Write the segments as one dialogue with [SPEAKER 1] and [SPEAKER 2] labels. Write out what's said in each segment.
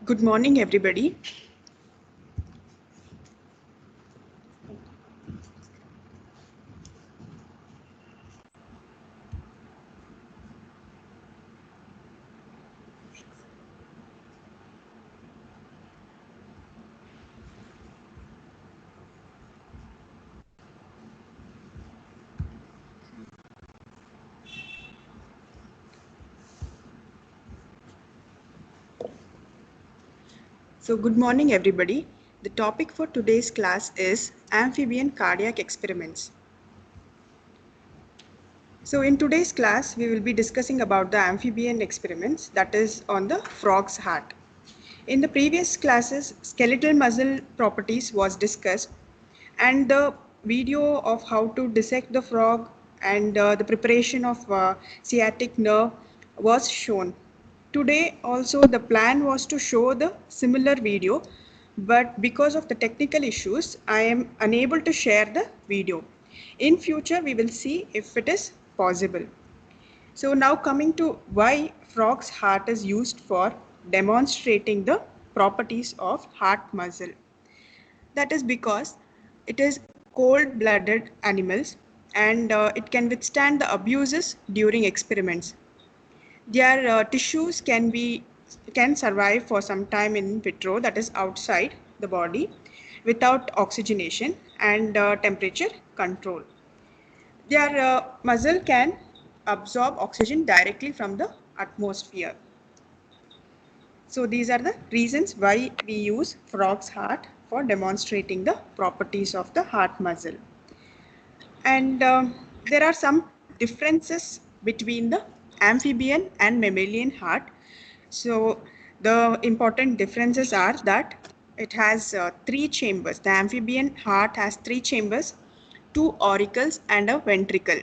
[SPEAKER 1] Good morning, everybody. Good morning, everybody. The topic for today's class is amphibian cardiac experiments. So in today's class, we will be discussing about the amphibian experiments, that is on the frog's heart. In the previous classes, skeletal muscle properties was discussed, and the video of how to dissect the frog and the preparation of sciatic nerve was shown. Today also the plan was to show the similar video, but because of the technical issues, I am unable to share the video. In future, we will see if it is possible. So now coming to why frog's heart is used for demonstrating the properties of heart muscle. That is because it is cold-blooded animals and it can withstand the abuses during experiments. Their tissues can survive for some time in vitro, that is outside the body, without oxygenation and temperature control. Their muscle can absorb oxygen directly from the atmosphere. So these are the reasons why we use frog's heart for demonstrating the properties of the heart muscle. And there are some differences between the amphibian and mammalian heart. So the important differences are that it has 3 chambers. The amphibian heart has 3 chambers, 2 auricles and a ventricle.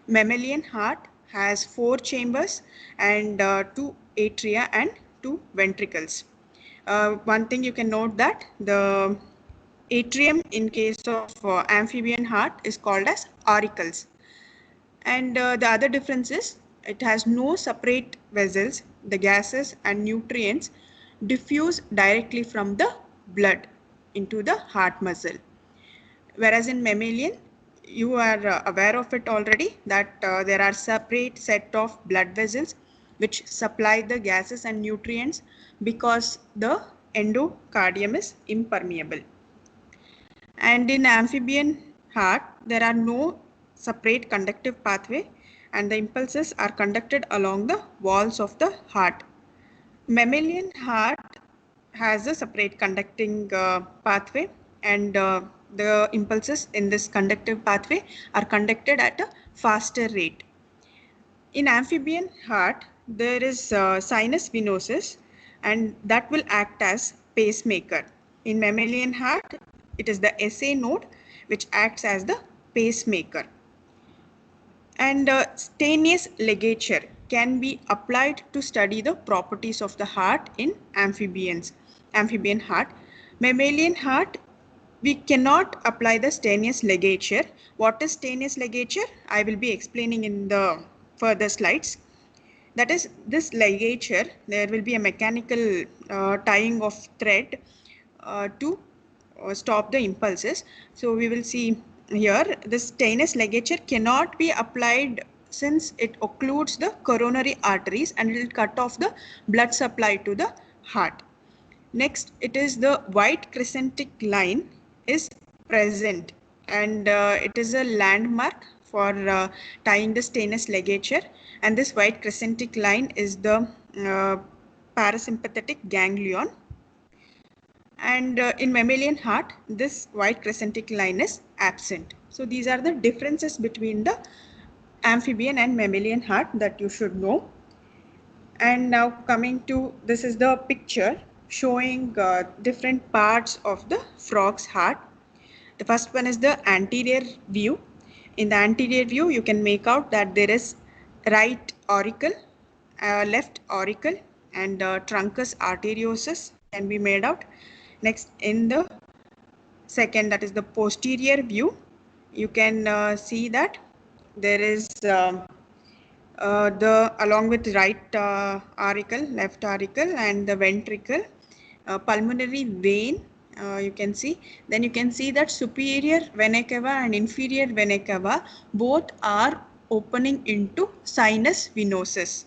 [SPEAKER 1] Mammalian heart has 4 chambers and 2 atria and 2 ventricles. One thing you can note that the atrium in case of amphibian heart is called as auricles. And the other difference is it has no separate vessels. The gases and nutrients diffuse directly from the blood into the heart muscle. Whereas in mammalian, you are aware of it already that there are separate set of blood vessels which supply the gases and nutrients because the endocardium is impermeable. And in amphibian heart, there are no separate conductive pathway and the impulses are conducted along the walls of the heart. Mammalian heart has a separate conducting pathway and the impulses in this conductive pathway are conducted at a faster rate. In amphibian heart, there is sinus venosus and that will act as pacemaker. In mammalian heart, it is the SA node which acts as the pacemaker. And stainless ligature can be applied to study the properties of the heart in amphibian heart. Mammalian heart, we cannot apply the stainless ligature. What is stainless ligature? I will be explaining in the further slides. That is, this ligature, there will be a mechanical tying of thread to stop the impulses. So we will see here, this stainless ligature cannot be applied since it occludes the coronary arteries and it will cut off the blood supply to the heart. Next, it is the white crescentic line is present and it is a landmark for tying the stainless ligature, and this white crescentic line is the parasympathetic ganglion. And in mammalian heart, this white crescentic line is absent. So these are the differences between the amphibian and mammalian heart that you should know. And now coming to, this is the picture showing different parts of the frog's heart. The first one is the anterior view. In the anterior view, you can make out that there is right auricle, left auricle, and truncus arteriosus can be made out. Next, in the second, that is the posterior view, you can see that there is along with right auricle, left auricle, and the ventricle, pulmonary vein, you can see. Then you can see that superior vena cava and inferior vena cava both are opening into sinus venosus.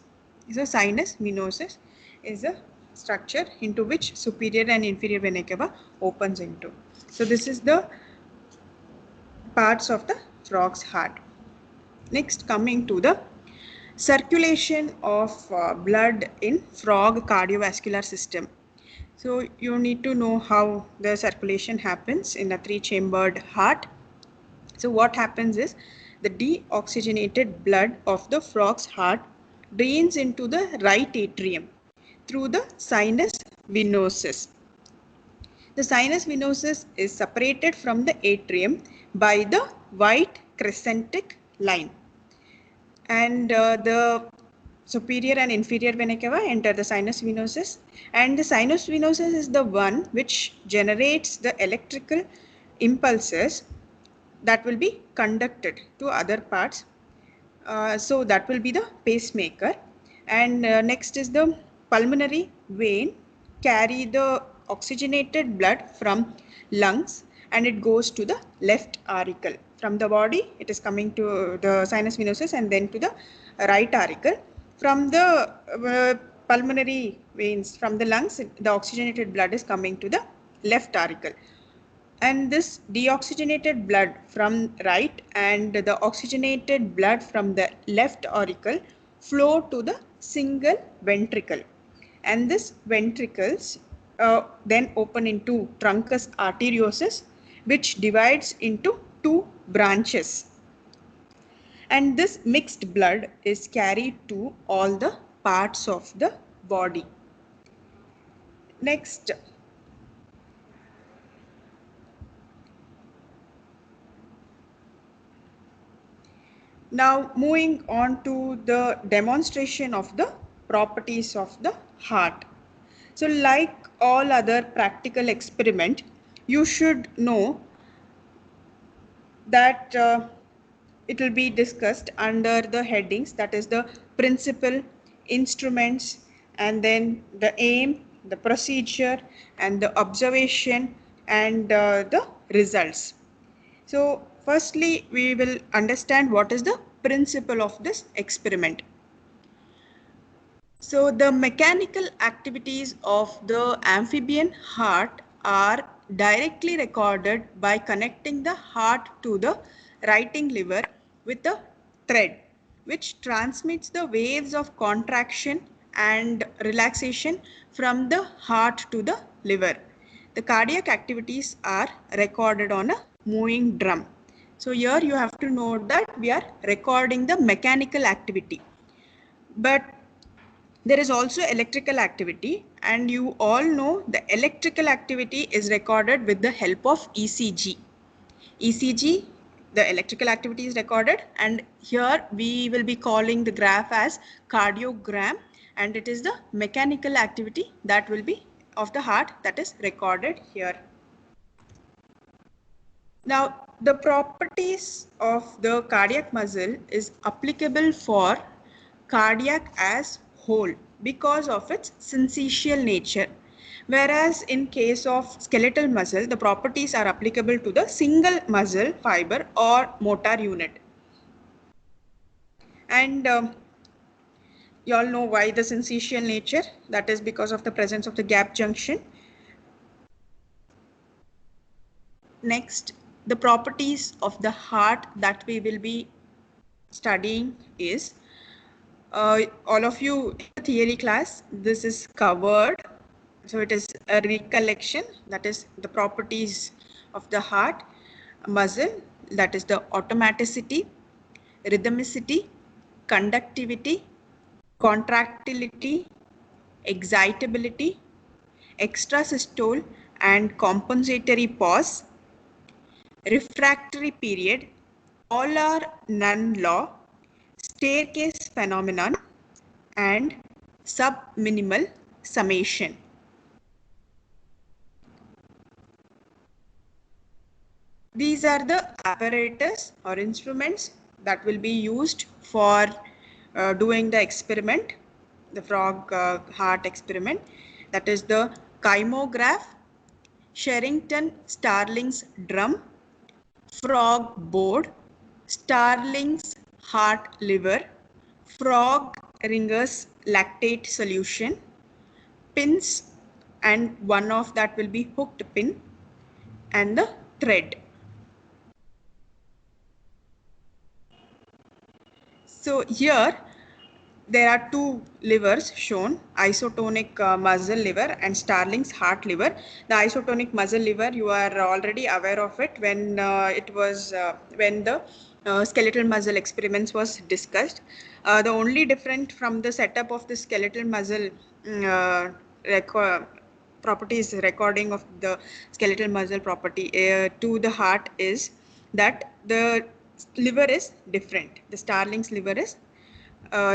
[SPEAKER 1] So sinus venosus is a structure into which superior and inferior vena cava opens into. So this is the parts of the frog's heart. Next, coming to the circulation of blood in frog cardiovascular system. So you need to know how the circulation happens in a three-chambered heart. So what happens is the deoxygenated blood of the frog's heart drains into the right atrium through the sinus venosus. The sinus venosus is separated from the atrium by the white crescentic line, and the superior and inferior vena cava enter the sinus venosus, and the sinus venosus is the one which generates the electrical impulses that will be conducted to other parts. So that will be the pacemaker. And next is the pulmonary vein, carry the oxygenated blood from lungs and it goes to the left auricle. From the body it is coming to the sinus venosus and then to the right auricle. From the pulmonary veins, from the lungs, the oxygenated blood is coming to the left auricle, and this deoxygenated blood from right and the oxygenated blood from the left auricle flow to the single ventricle, and this ventricles then open into truncus arteriosus, which divides into two branches, and this mixed blood is carried to all the parts of the body. Next, now moving on to the demonstration of the properties of the heart. So like all other practical experiment, you should know that it will be discussed under the headings, that is the principle, instruments, and then the aim, the procedure, and the observation, and the results. So firstly, we will understand what is the principle of this experiment. So the mechanical activities of the amphibian heart are directly recorded by connecting the heart to the writing lever with a thread, which transmits the waves of contraction and relaxation from the heart to the liver. The cardiac activities are recorded on a moving drum. So here you have to note that we are recording the mechanical activity. But there is also electrical activity, and you all know the electrical activity is recorded with the help of ECG. ECG, the electrical activity is recorded, and here we will be calling the graph as cardiogram, and it is the mechanical activity that will be of the heart that is recorded here. Now, the properties of the cardiac muscle is applicable for cardiac as whole because of its syncytial nature, whereas in case of skeletal muscle, the properties are applicable to the single muscle fiber or motor unit. And you all know why the syncytial nature, that is because of the presence of the gap junction. Next, the properties of the heart that we will be studying is, all of you in the theory class, this is covered. So it is a recollection, that is the properties of the heart muscle, that is the automaticity, rhythmicity, conductivity, contractility, excitability, extrasystole and compensatory pause, refractory period, all are none law, staircase phenomenon, and subminimal summation. These are the apparatus or instruments that will be used for doing the experiment, the frog heart experiment. That is the kymograph, Sherrington Starling's drum, frog board, Starling's heart liver, frog ringer's lactate solution, pins, and one of that will be hooked pin, and the thread. So here there are two livers shown, isotonic muscle liver and Starling's heart liver. The isotonic muscle liver, you are already aware of it when when the skeletal muscle experiments was discussed. The only different from the setup of the skeletal muscle properties recording of the skeletal muscle property to the heart is that the liver is different. The Starling's liver is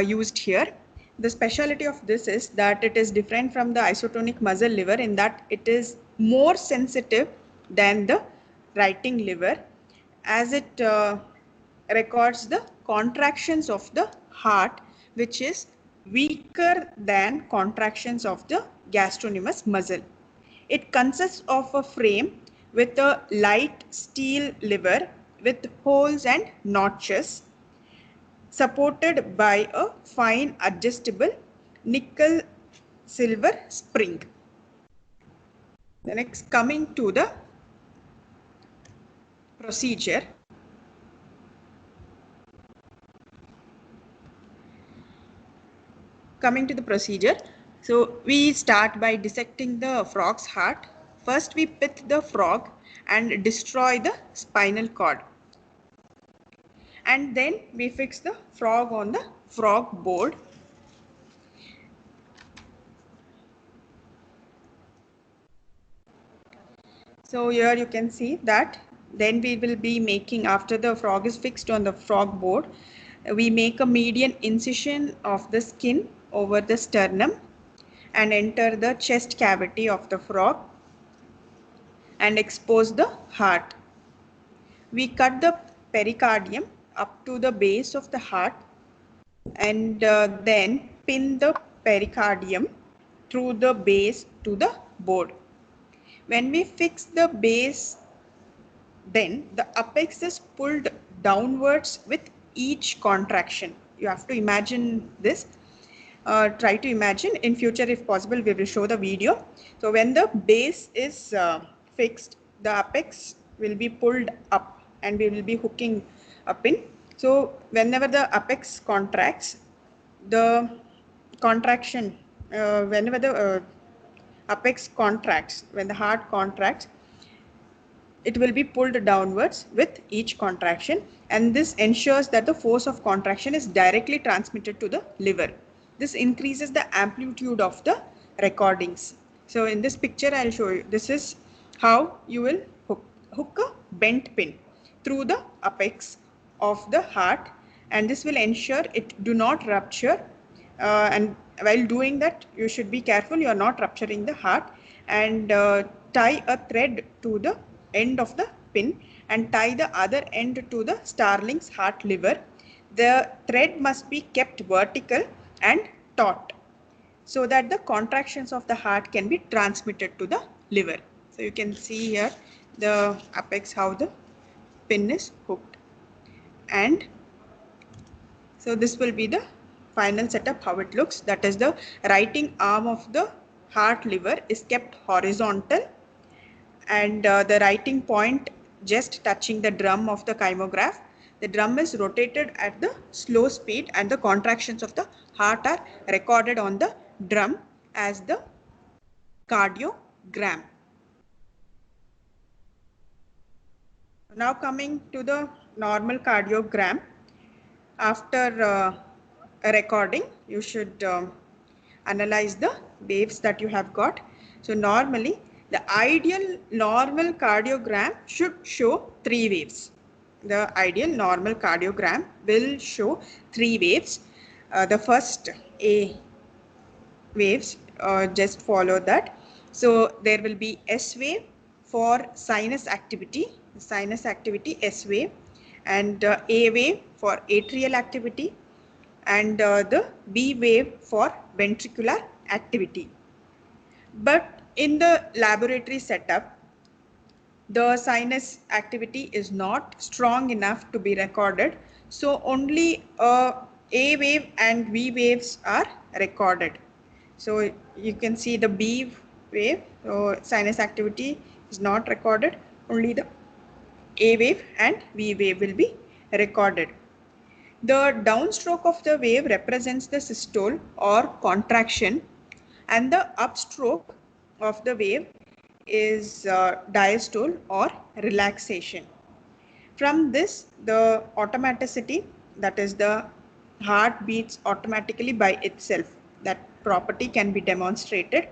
[SPEAKER 1] used here. The speciality of this is that it is different from the isotonic muscle liver in that it is more sensitive than the writing liver, as it records the contractions of the heart, which is weaker than contractions of the gastrocnemius muscle. It consists of a frame with a light steel liver with holes and notches, supported by a fine adjustable nickel silver spring. The next, coming to the procedure. So we start by dissecting the frog's heart. First we pit the frog and destroy the spinal cord. And then we fix the frog on the frog board. So here you can see that then we will be making, after the frog is fixed on the frog board, we make a median incision of the skin over the sternum and enter the chest cavity of the frog and expose the heart. We cut the pericardium up to the base of the heart and then pin the pericardium through the base to the board. When we fix the base, then the apex is pulled downwards with each contraction. You have to imagine this. Try to imagine. In future, if possible, we will show the video. So when the base is fixed, the apex will be pulled up and we will be hooking a pin. So whenever the apex contracts, the contraction, whenever the apex contracts, when the heart contracts, it will be pulled downwards with each contraction, and this ensures that the force of contraction is directly transmitted to the liver. This increases the amplitude of the recordings. So in this picture I'll show you, this is how you will hook a bent pin through the apex of the heart, and this will ensure it do not rupture, and while doing that you should be careful you are not rupturing the heart, and tie a thread to the end of the pin and tie the other end to the Starling's heart liver. The thread must be kept vertical and taut so that the contractions of the heart can be transmitted to the liver. So you can see here the apex how the pin is hooked, and so this will be the final setup how it looks. That is, the writing arm of the heart liver is kept horizontal, and the writing point just touching the drum of the kymograph. The drum is rotated at the slow speed and the contractions of the heart are recorded on the drum as the cardiogram. Now coming to the normal cardiogram. After a recording, you should analyze the waves that you have got. So normally the ideal normal cardiogram should show 3 waves. The ideal normal cardiogram will show 3 waves. The first A waves, just follow that. So there will be S wave for sinus activity S wave, and A wave for atrial activity, and the B wave for ventricular activity. But in the laboratory setup, the sinus activity is not strong enough to be recorded. So only A wave and V waves are recorded. So you can see the B wave, so sinus activity is not recorded, only the A wave and V wave will be recorded. The downstroke of the wave represents the systole or contraction, and the upstroke of the wave is diastole or relaxation. From this, the automaticity, that is the heart beats automatically by itself, that property can be demonstrated.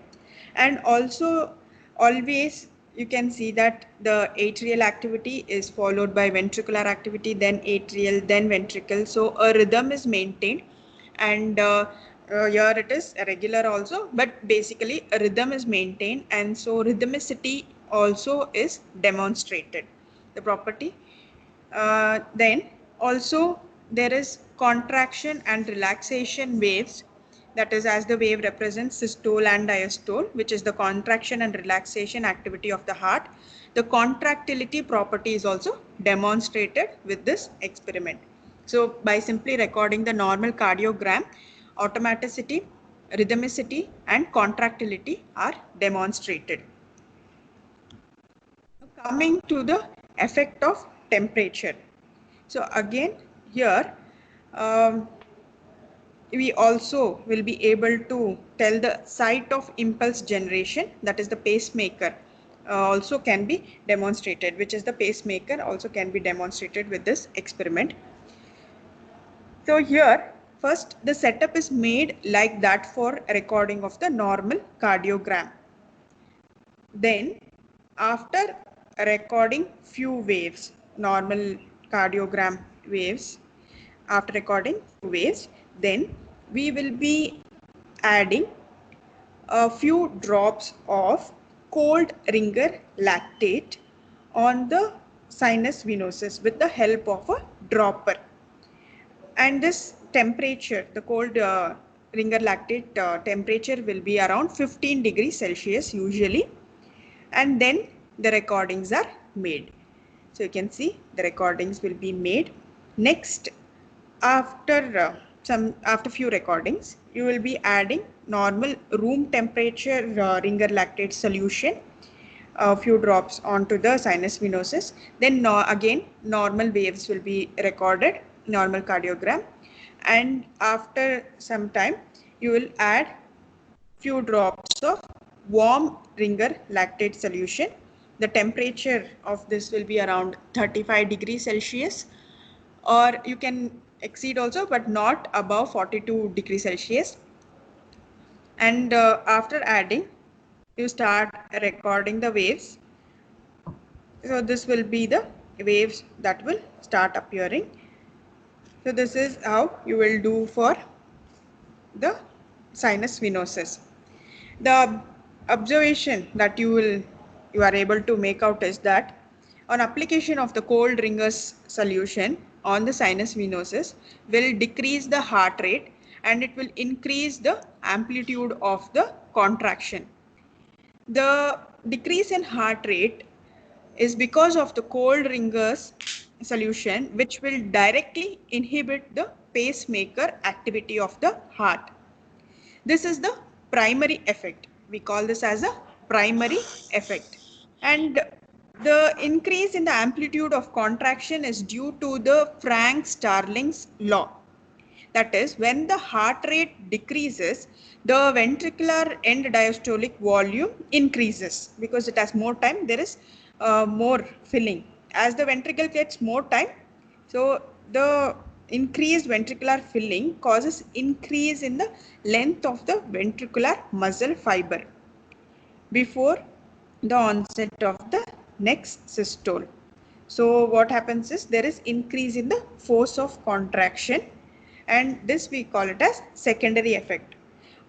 [SPEAKER 1] And also always you can see that the atrial activity is followed by ventricular activity, then atrial, then ventricle. So a rhythm is maintained, and here it is irregular also, but basically a rhythm is maintained, and so rhythmicity also is demonstrated, the property. Then also there is contraction and relaxation waves, that is as the wave represents systole and diastole, which is the contraction and relaxation activity of the heart. The contractility property is also demonstrated with this experiment. So by simply recording the normal cardiogram, automaticity, rhythmicity and contractility are demonstrated. Coming to the effect of temperature. So again here we also will be able to tell the site of impulse generation, that is the pacemaker, also can be demonstrated, which is the pacemaker also can be demonstrated with this experiment. So here first the setup is made like that for recording of the normal cardiogram. Then after recording few waves, normal cardiogram waves, after recording few waves, then we will be adding a few drops of cold ringer lactate on the sinus venosus with the help of a dropper. And this temperature, the cold ringer lactate temperature will be around 15 degrees Celsius usually, and then the recordings are made. So you can see the recordings will be made. Next, after few recordings, you will be adding normal room temperature ringer lactate solution, a few drops onto the sinus venosus. Then again normal waves will be recorded, normal cardiogram, and after some time you will add few drops of warm ringer lactate solution. The temperature of this will be around 35 degrees Celsius, or you can exceed also, but not above 42 degrees Celsius. And after adding, you start recording the waves. So this will be the waves that will start appearing. So this is how you will do for the sinus venosus. The observation that you are able to make out is that on application of the cold ringers solution on the sinus venosus will decrease the heart rate, and it will increase the amplitude of the contraction. The decrease in heart rate is because of the cold ringers solution, which will directly inhibit the pacemaker activity of the heart. This is the primary effect. We call this as a primary effect. And the increase in the amplitude of contraction is due to the Frank-Starling's law. That is, when the heart rate decreases, the ventricular end diastolic volume increases because it has more time, there is more filling. As the ventricle gets more time, so the increased ventricular filling causes increase in the length of the ventricular muscle fiber before the onset of the next systole. So what happens is there is increase in the force of contraction, and this we call it as secondary effect.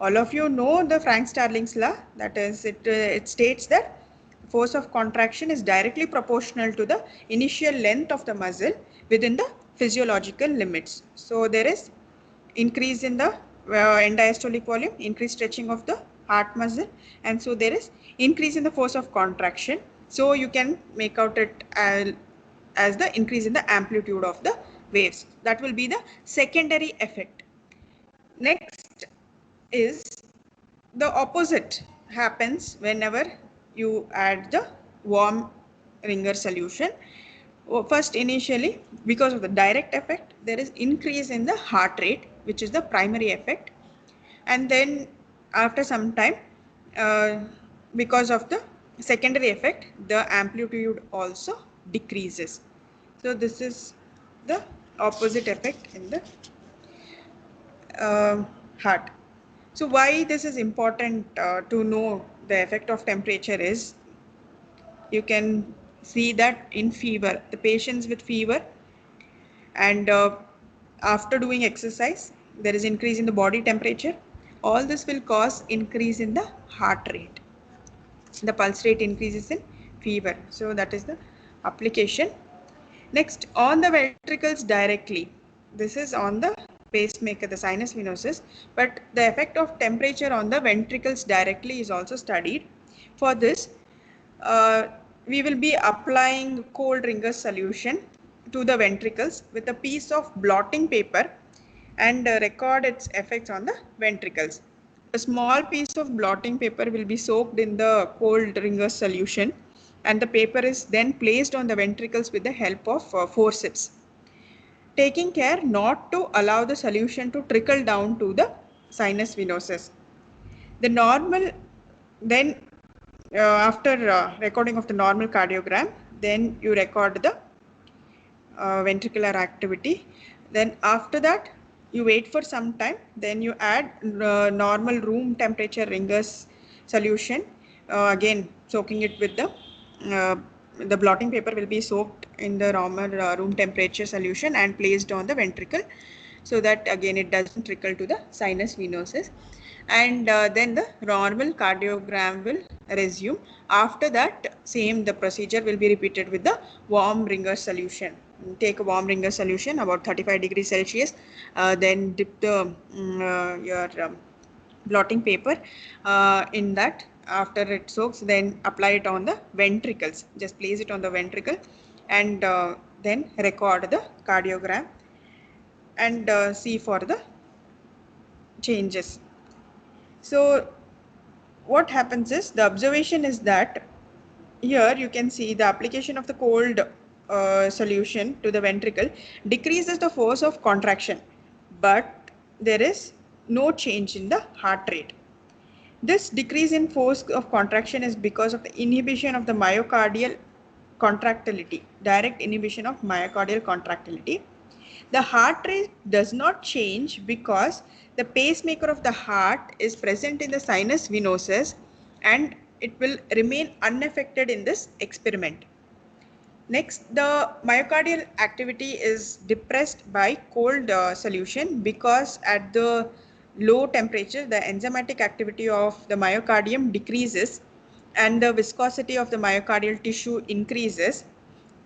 [SPEAKER 1] All of you know the Frank-Starling's law, that is it states that force of contraction is directly proportional to the initial length of the muscle within the physiological limits. So there is increase in the end diastolic volume, increased stretching of the heart muscle, and so there is increase in the force of contraction. So you can make out it as the increase in the amplitude of the waves. That will be the secondary effect. Next is the opposite happens whenever you add the warm ringer solution. First, initially, because of the direct effect, there is increase in the heart rate, which is the primary effect, and then after some time, because of the secondary effect, the amplitude also decreases. So this is the opposite effect in the heart. So why this is important to know the effect of temperature is, you can see that in fever, the patients with fever, and after doing exercise, there is increase in the body temperature. All this will cause increase in the heart rate. The pulse rate increases in fever. So that is the application. Next, on the ventricles directly. This is on the pacemaker, the sinus venosus, but the effect of temperature on the ventricles directly is also studied. For this, we will be applying cold ringer solution to the ventricles with a piece of blotting paper and record its effects on the ventricles. A small piece of blotting paper will be soaked in the cold ringer solution, and the paper is then placed on the ventricles with the help of forceps, taking care not to allow the solution to trickle down to the sinus venosus. The normal, then after recording of the normal cardiogram, then you record the ventricular activity. Then after that, you wait for some time, then you add normal room temperature ringers solution, again soaking it with the blotting paper will be soaked in the normal room temperature solution and placed on the ventricle, so that again it doesn't trickle to the sinus venosus, and then the normal cardiogram will resume. After that, same the procedure will be repeated with the warm ringer solution. Take a warm ringer solution about 35 degrees Celsius, then dip the your blotting paper in that. After it soaks, then apply it on the ventricles. Just place it on the ventricle and then record the cardiogram and see for the changes. So what happens is, the observation is that here you can see the application of the cold solution to the ventricle decreases the force of contraction, but there is no change in the heart rate. This decrease in force of contraction is because of the inhibition of the myocardial contractility, direct inhibition of myocardial contractility. The heart rate does not change because the pacemaker of the heart is present in the sinus venosus, and it will remain unaffected in this experiment. Next, the myocardial activity is depressed by cold solution because at the low temperature, the enzymatic activity of the myocardium decreases and the viscosity of the myocardial tissue increases.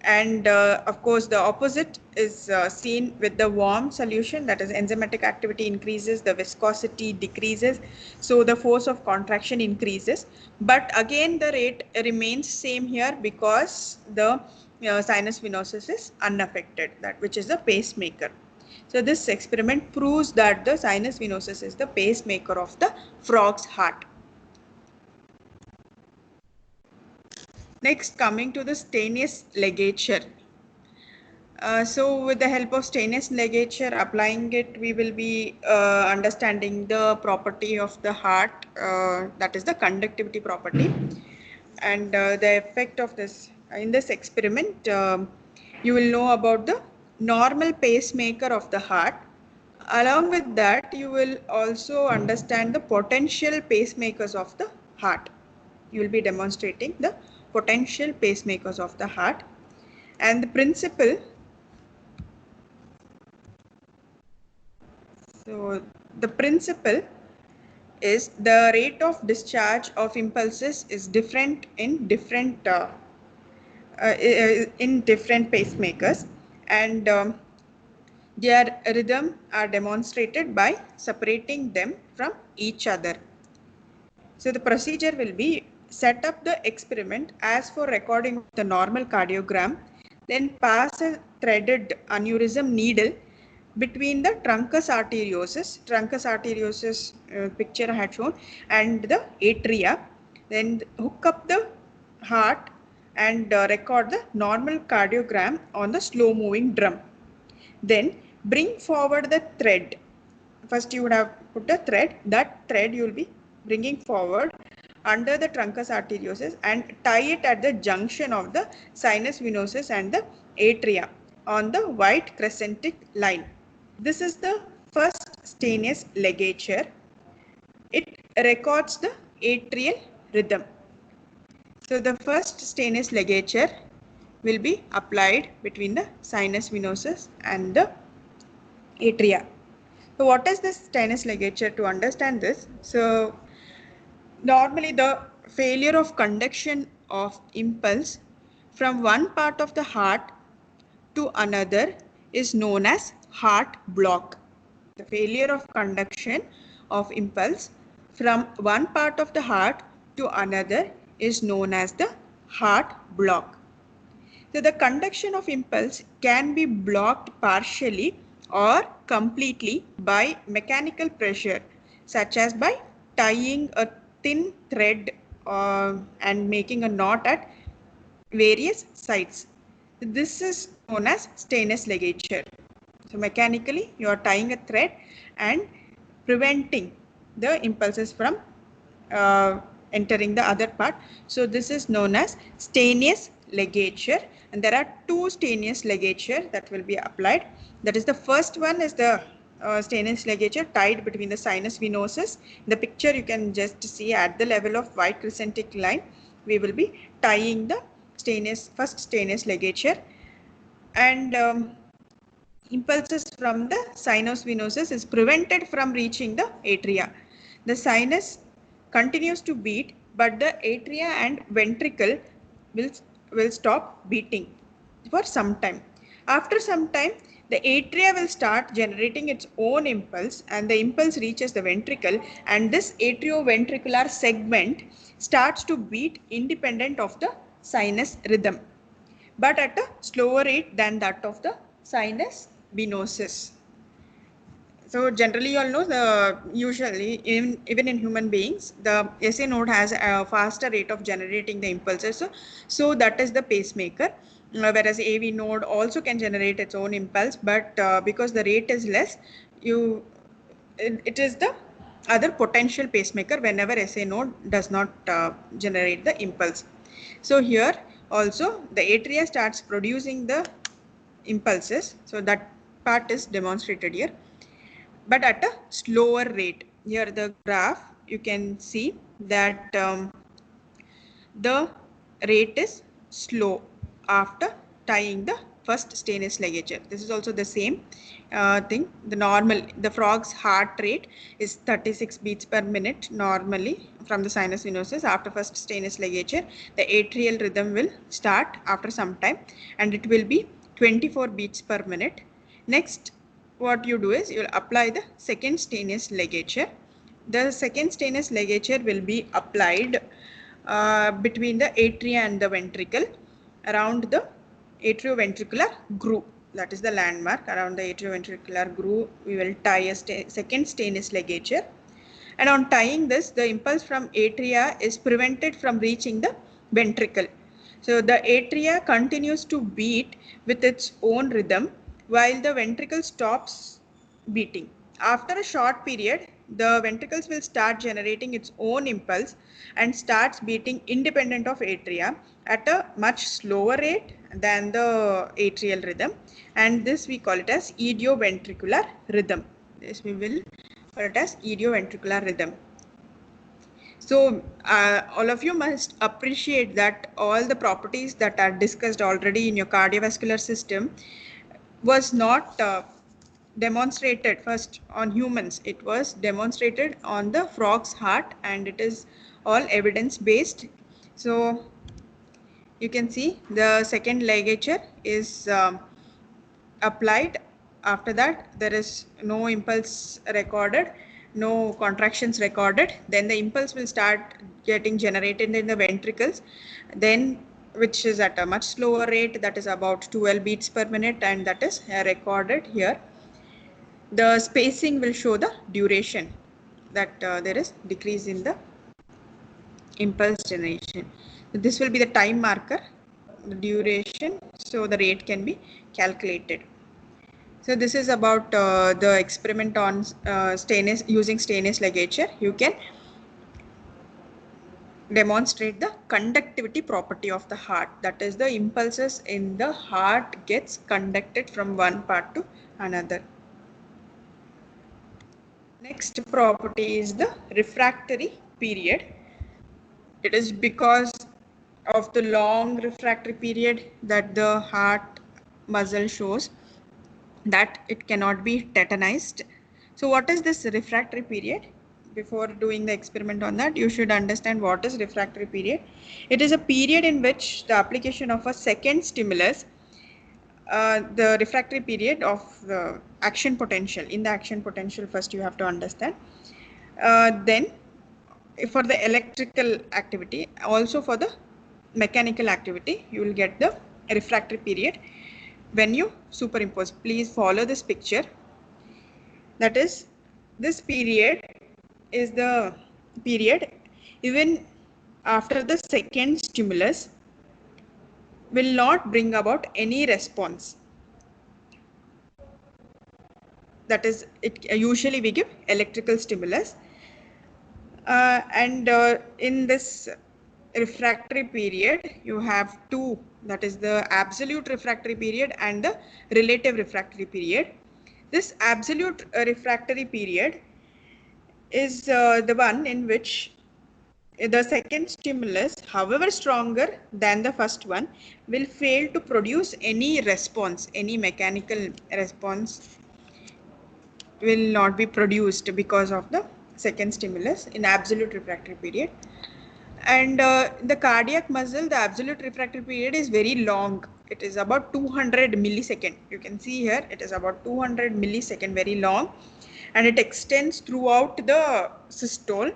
[SPEAKER 1] And of course, the opposite is seen with the warm solution, that is enzymatic activity increases, the viscosity decreases, so the force of contraction increases. But again, the rate remains same here because the sinus venosus is unaffected, that which is the pacemaker. So this experiment proves that the sinus venosus is the pacemaker of the frog's heart. Next, coming to the stainless ligature. So with the help of stainless ligature, applying it, we will be understanding the property of the heart, that is the conductivity property, and the effect of this. In this experiment, you will know about the normal pacemaker of the heart. Along with that, you will also understand the potential pacemakers of the heart. You will be demonstrating the potential pacemakers of the heart, and the principle. So the principle is the rate of discharge of impulses is different in different pacemakers, and their rhythm are demonstrated by separating them from each other. So the procedure will be set up the experiment as for recording the normal cardiogram, then pass a threaded aneurysm needle between the truncus arteriosus picture I had shown and the atria, then hook up the heart and record the normal cardiogram on the slow moving drum. Then bring forward the thread. First you would have put a thread, that thread you will be bringing forward under the truncus arteriosus and tie it at the junction of the sinus venosus and the atria on the white crescentic line. This is the first stainous ligature. It records the atrial rhythm. So the first stainous ligature will be applied between the sinus venosus and the atria. So what is this stainous ligature? To understand this, so normally the failure of conduction of impulse from one part of the heart to another is known as heart block. The failure of conduction of impulse from one part of the heart to another is known as the heart block. So the conduction of impulse can be blocked partially or completely by mechanical pressure, such as by tying a thin thread and making a knot at various sites. This is known as stainless ligature. So mechanically you are tying a thread and preventing the impulses from entering the other part. So this is known as stainous ligature, and there are two stainous ligature that will be applied. That is, the first one is the stainous ligature tied between the sinus venosus. In the picture you can just see at the level of white crescentic line we will be tying the first stainous ligature, and impulses from the sinus venosus is prevented from reaching the atria. The sinus continues to beat, but the atria and ventricle will stop beating for some time. After some time, the atria will start generating its own impulse, and the impulse reaches the ventricle, and this atrioventricular segment starts to beat independent of the sinus rhythm, but at a slower rate than that of the sinus venosus. So generally you all know, usually even in human beings the SA node has a faster rate of generating the impulses, so that is the pacemaker, whereas AV node also can generate its own impulse, but because the rate is less, it is the other potential pacemaker whenever SA node does not generate the impulse. So here also the atria starts producing the impulses, so that part is demonstrated here, but at a slower rate. Here the graph you can see that the rate is slow after tying the first stainless ligature. This is also the same thing. The frog's heart rate is 36 beats per minute normally from the sinus venosus. After first stainless ligature, the atrial rhythm will start after some time, and it will be 24 beats per minute. Next, what you do is you will apply the second stainless ligature. The second stainless ligature will be applied between the atria and the ventricle around the atrioventricular groove. That is the landmark. Around the atrioventricular groove we will tie a second stainless ligature, and on tying this, the impulse from atria is prevented from reaching the ventricle. So the atria continues to beat with its own rhythm while the ventricle stops beating. After a short period, the ventricles will start generating its own impulse and starts beating independent of atria at a much slower rate than the atrial rhythm, and this we call it as idioventricular rhythm. This we will call it as idioventricular rhythm. So all of you must appreciate that all the properties that are discussed already in your cardiovascular system was not demonstrated first on humans. It was demonstrated on the frog's heart, and it is all evidence based. So you can see the second ligature is applied. After that there is no impulse recorded, no contractions recorded, then the impulse will start getting generated in the ventricles, then which is at a much slower rate, that is about 12 beats per minute, and that is recorded here. The spacing will show the duration that there is decrease in the impulse generation. This will be the time marker, the duration, so the rate can be calculated. So this is about the experiment on using stainless ligature. You can demonstrate the conductivity property of the heart, that is the impulses in the heart gets conducted from one part to another. Next property is the refractory period. It is because of the long refractory period that the heart muscle shows that it cannot be tetanized. So what is this refractory period? Before doing the experiment on that, you should understand what is refractory period. It is a period in which the application of a second stimulus, the refractory period of the action potential. In the action potential, first you have to understand. Then for the electrical activity, also for the mechanical activity, you will get the refractory period when you superimpose. Please follow this picture. That is, this period is the period even after the second stimulus will not bring about any response. That is, usually we give electrical stimulus, and in this refractory period you have two, that is the absolute refractory period and the relative refractory period. This absolute refractory period is the one in which the second stimulus, however stronger than the first one, will fail to produce any response, any mechanical response will not be produced because of the second stimulus in absolute refractory period. And the cardiac muscle, the absolute refractory period is very long. It is about 200 millisecond. You can see here it is about 200 millisecond, very long, and it extends throughout the systole,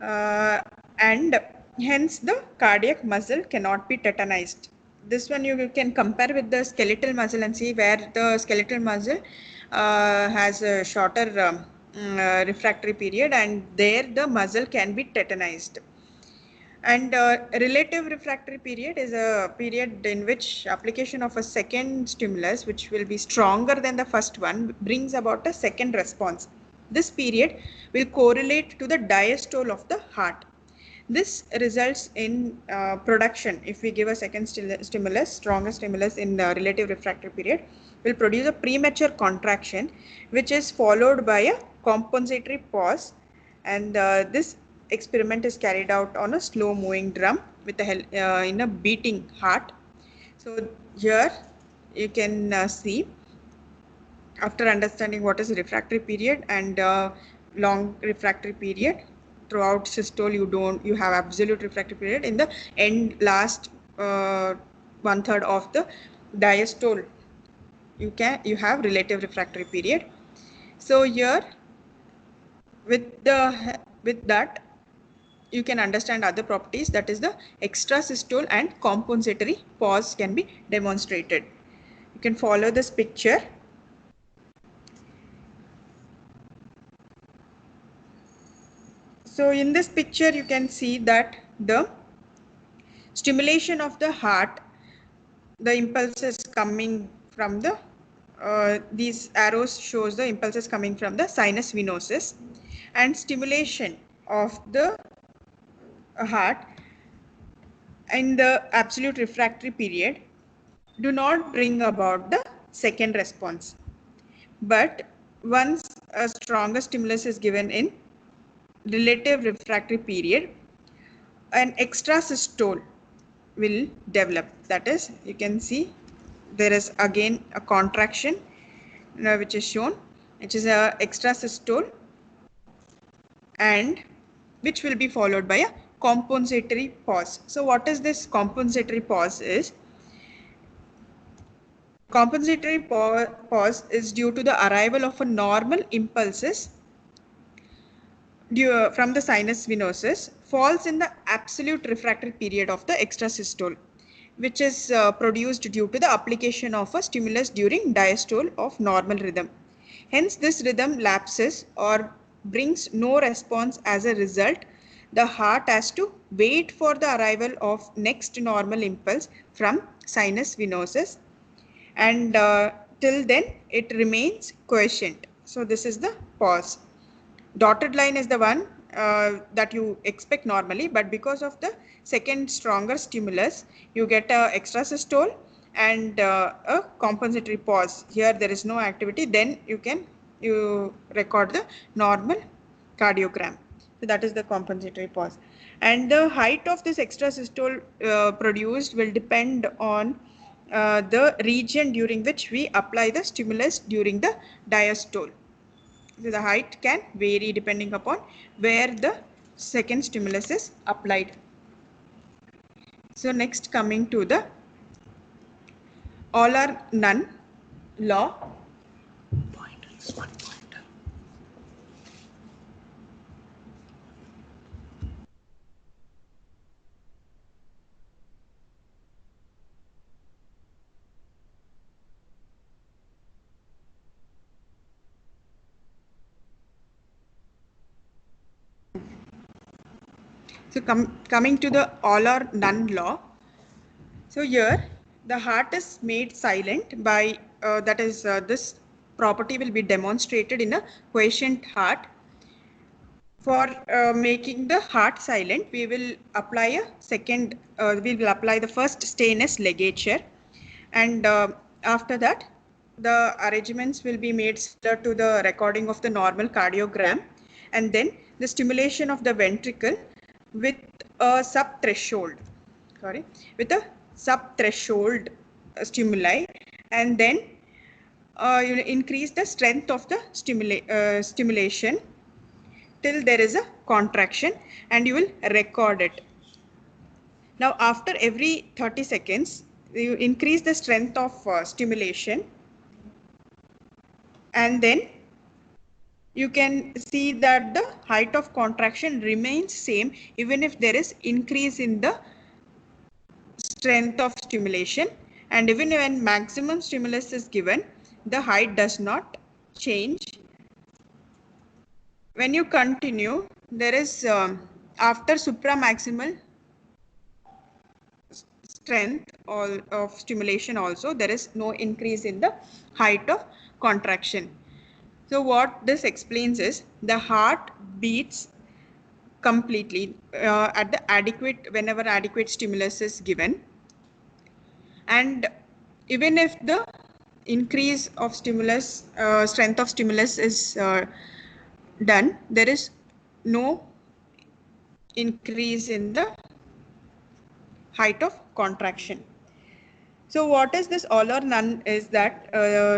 [SPEAKER 1] and hence the cardiac muscle cannot be tetanized. This one you can compare with the skeletal muscle and see where the skeletal muscle has a shorter refractory period, and there the muscle can be tetanized. And relative refractory period is a period in which application of a second stimulus, which will be stronger than the first one, brings about a second response. This period will correlate to the diastole of the heart. This results in production. If we give a second stimulus, stronger stimulus in the relative refractory period, will produce a premature contraction, which is followed by a compensatory pause. And this experiment is carried out on a slow moving drum with in a beating heart. So here you can see, after understanding what is refractory period and long refractory period, throughout systole you have absolute refractory period. In the end, last 1/3 of the diastole, you have relative refractory period. So here with that you can understand other properties, that is the extrasystole and compensatory pause can be demonstrated. You can follow this picture. So in this picture you can see that the stimulation of the heart, the impulses coming from the these arrows shows the impulses coming from the sinus venosus, and stimulation of the heart in the absolute refractory period do not bring about the second response. But once a stronger stimulus is given in relative refractory period, an extrasystole will develop. That is, you can see there is again a contraction which is shown, which is a extrasystole, and which will be followed by a compensatory pause. So what is this compensatory pause is? Compensatory pause is due to the arrival of a normal impulses from the sinus venosus falls in the absolute refractory period of the extrasystole, which is produced due to the application of a stimulus during diastole of normal rhythm. Hence, this rhythm lapses or brings no response. As a result, the heart has to wait for the arrival of next normal impulse from sinus venosus, and till then it remains quiescent. So this is the pause. Dotted line is the one that you expect normally, but because of the second stronger stimulus, you get a extrasystole and a compensatory pause. Here there is no activity, then you record the normal cardiogram. So that is the compensatory pause. And the height of this extrasystole produced will depend on the region during which we apply the stimulus during the diastole. So the height can vary depending upon where the second stimulus is applied. So next, coming to the all or none law. So coming to the all or none law. So here the heart is made silent by this property will be demonstrated in a quiescent heart. For making the heart silent, we will apply the first stainless ligature, and after that the arrangements will be made similar to the recording of the normal cardiogram, and then the stimulation of the ventricle with a subthreshold, with a subthreshold stimuli, and then you increase the strength of the stimulation till there is a contraction, and you will record it. Now after every 30 seconds, you increase the strength of stimulation, and then you can see that the height of contraction remains same even if there is increase in the strength of stimulation, and even when maximum stimulus is given, the height does not change. When you continue, there is after supramaximal strength of stimulation also, there is no increase in the height of contraction. So what this explains is the heart beats completely at the adequate whenever adequate stimulus is given, and even if the increase of stimulus strength of stimulus is done, there is no increase in the height of contraction. So what is this all or none is that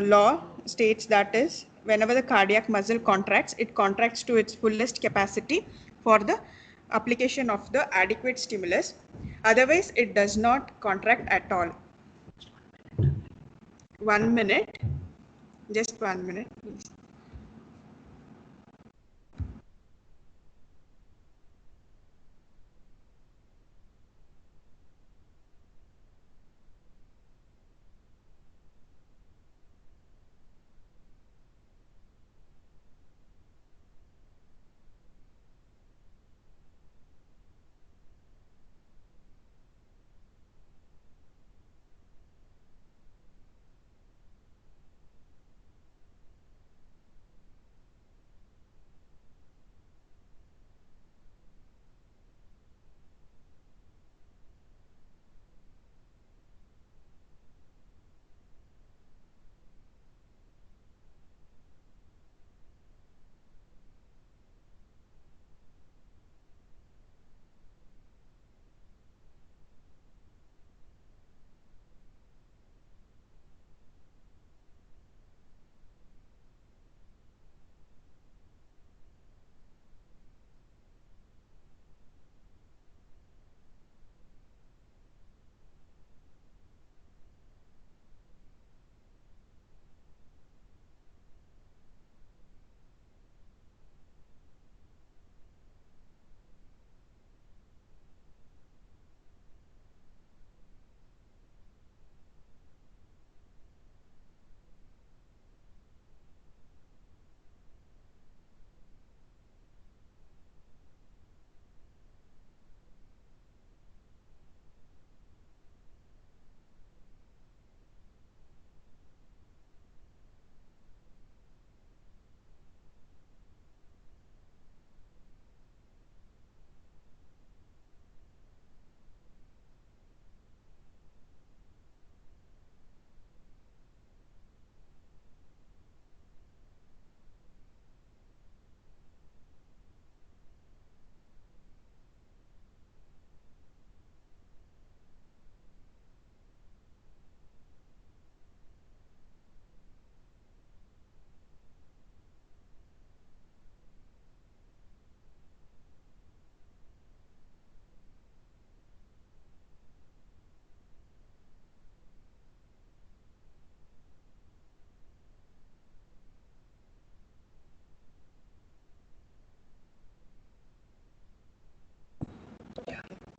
[SPEAKER 1] law states that is whenever the cardiac muscle contracts, it contracts to its fullest capacity for the application of the adequate stimulus. Otherwise, it does not contract at all. 1 minute, just 1 minute, please.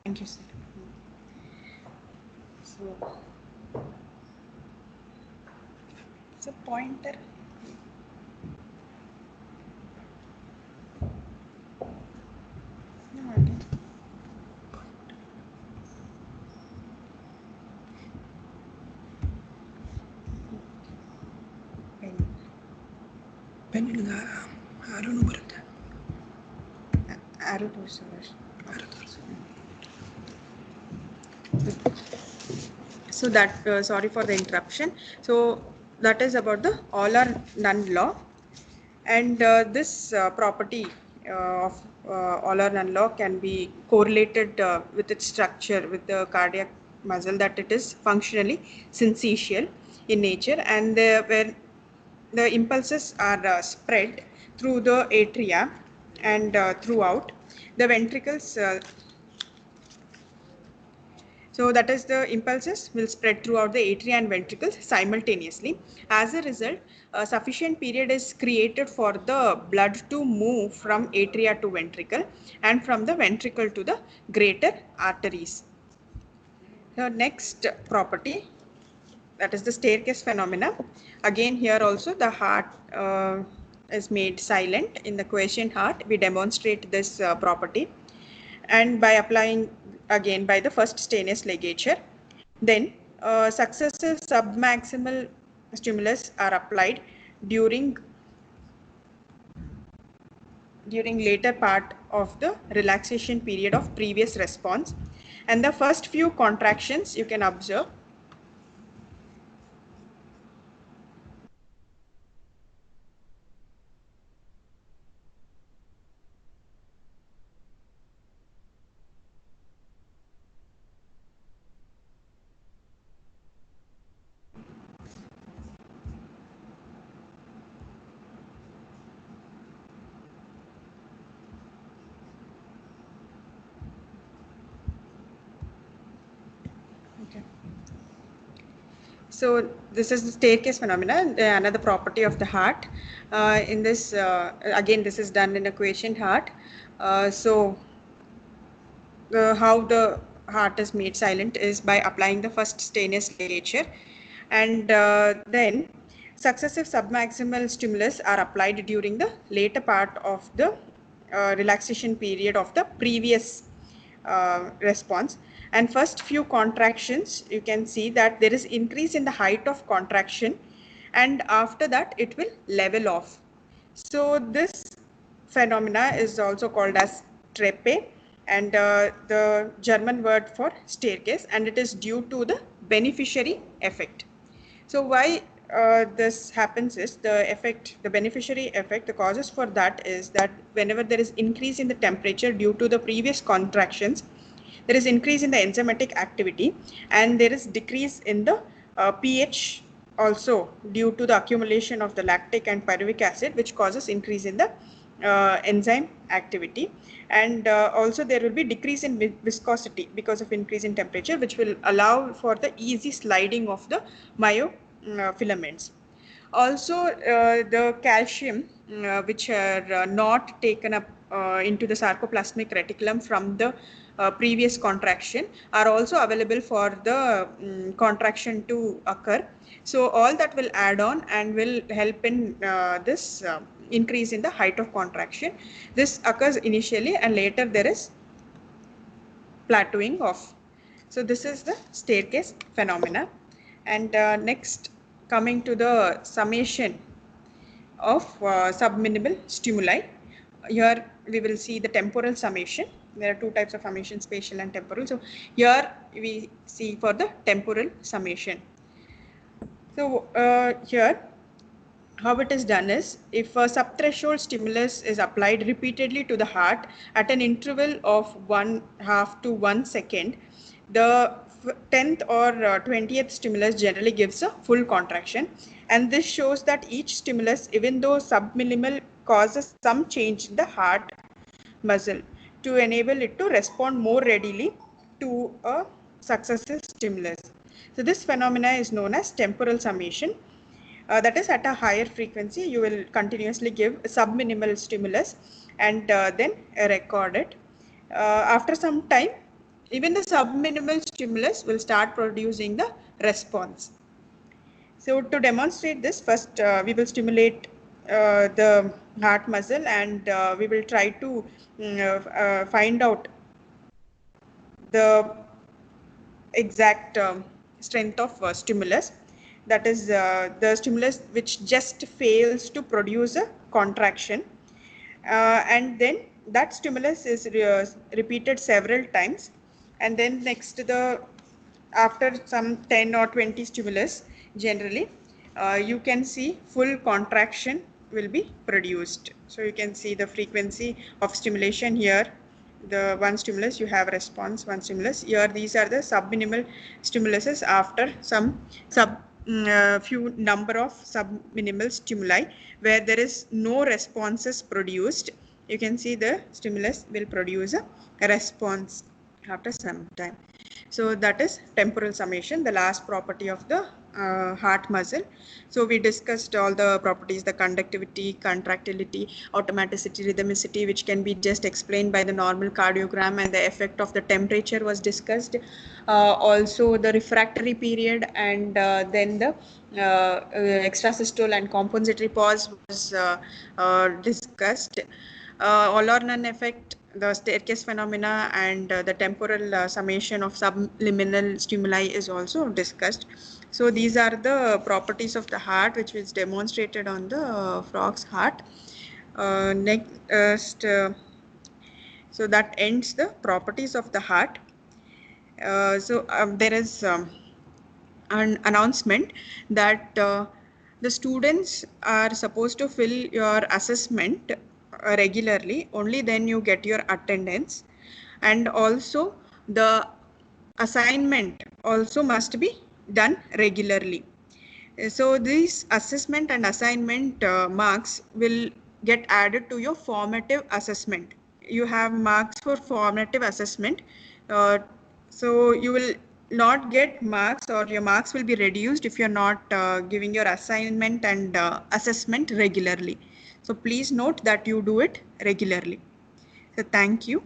[SPEAKER 1] Thank you, sir. So, it's a pointer. No, I didn't. Pen.
[SPEAKER 2] Pen, I don't know what it is.
[SPEAKER 1] Arrow to sir. So that sorry for the interruption. So that is about the all or none law, and this property of all or none law can be correlated with its structure with the cardiac muscle, that it is functionally syncytial in nature, and where the impulses are spread through the atria and throughout the ventricles. So that is, the impulses will spread throughout the atria and ventricles simultaneously. As a result, a sufficient period is created for the blood to move from atria to ventricle and from the ventricle to the greater arteries. The next property, that is the staircase phenomena. Again, here also the heart is made silent. In the quiescent heart, we demonstrate this property, and by applying again by the first stainless ligature. Then successive submaximal stimulus are applied during later part of the relaxation period of previous response, and the first few contractions you can observe okay. So this is the staircase phenomena, another property of the heart. In this, again, this is done in a quiescent heart. So how the heart is made silent is by applying the first stainless ligature, and then successive submaximal stimulus are applied during the later part of the relaxation period of the previous response, and first few contractions you can see that there is increase in the height of contraction, and after that it will level off. So this phenomena is also called as treppe, and the German word for staircase, and it is due to the beneficiary effect. So why this happens is the beneficiary effect, the causes for that is that whenever there is increase in the temperature due to the previous contractions, there is increase in the enzymatic activity, and there is decrease in the pH also due to the accumulation of the lactic and pyruvic acid, which causes increase in the enzyme activity, and also there will be decrease in viscosity because of increase in temperature, which will allow for the easy sliding of the myofilaments. Also, the calcium, which are not taken up into the sarcoplasmic reticulum from the previous contraction, are also available for the contraction to occur. So all that will add on and will help in this increase in the height of contraction. This occurs initially, and later there is plateauing off. So this is the staircase phenomena. And next, coming to the summation of subminimal stimuli. Here we will see the temporal summation. There are two types of summation, spatial and temporal. So here we see for the temporal summation. So here how it is done is, if a subthreshold stimulus is applied repeatedly to the heart at an interval of 1/2 to 1 second, the 10th or 20th stimulus generally gives a full contraction, and this shows that each stimulus, even though subminimal, causes some change in the heart muscle to enable it to respond more readily to a successive stimulus. So this phenomena is known as temporal summation. That is, at a higher frequency you will continuously give subminimal stimulus and then record it. After some time even the subminimal stimulus will start producing the response. So to demonstrate this, first we will stimulate the heart muscle, and we will try to find out the exact strength of stimulus. That is the stimulus which just fails to produce a contraction, and then that stimulus is repeated several times, and then next to the after some 10 or 20 stimulus generally, you can see full contraction will be produced. So you can see the frequency of stimulation here. The one stimulus you have response, one stimulus here. These are the subminimal stimuluses after some few number of subminimal stimuli where there is no responses produced. You can see the stimulus will produce a response after some time. So that is temporal summation, the last property of the heart muscle. So we discussed all the properties, the conductivity, contractility, automaticity, rhythmicity, which can be just explained by the normal cardiogram, and the effect of the temperature was discussed. Also the refractory period, and then the extrasystole and compensatory pause was discussed. All or none effect, the staircase phenomena, and the temporal summation of subliminal stimuli is also discussed. So these are the properties of the heart which was demonstrated on the frog's heart. Next, so that ends the properties of the heart. There is an announcement that the students are supposed to fill your assessment regularly, only then you get your attendance, and also the assignment also must be done regularly. So these assessment and assignment marks will get added to your formative assessment. You have marks for formative assessment, uh, so you will not get marks, or your marks will be reduced if you're not giving your assignment and assessment regularly. So please note that you do it regularly. So thank you.